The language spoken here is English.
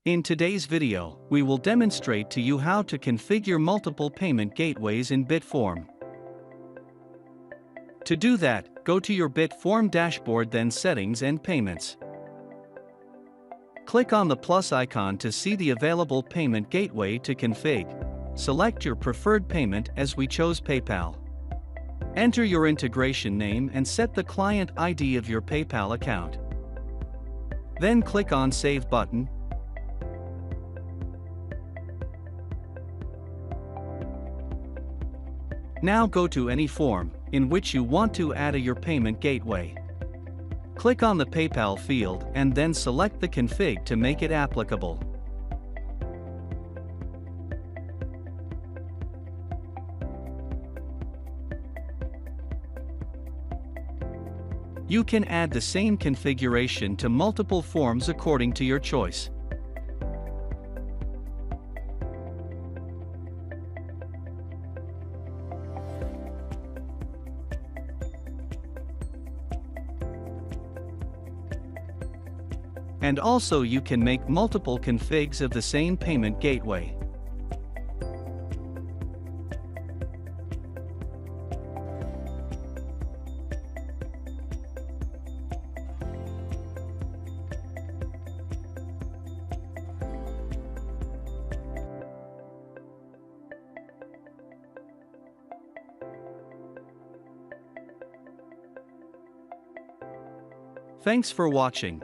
In today's video, we will demonstrate to you how to configure multiple payment gateways in Bitform. To do that, go to your Bitform dashboard, then Settings and Payments. Click on the plus icon to see the available payment gateway to config. Select your preferred payment as we chose PayPal. Enter your integration name and set the client ID of your PayPal account. Then click on Save button. Now go to any form in which you want to add your payment gateway. Click on the PayPal field and then select the config to make it applicable. You can add the same configuration to multiple forms according to your choice. And also you can make multiple configs of the same payment gateway. Thanks for watching.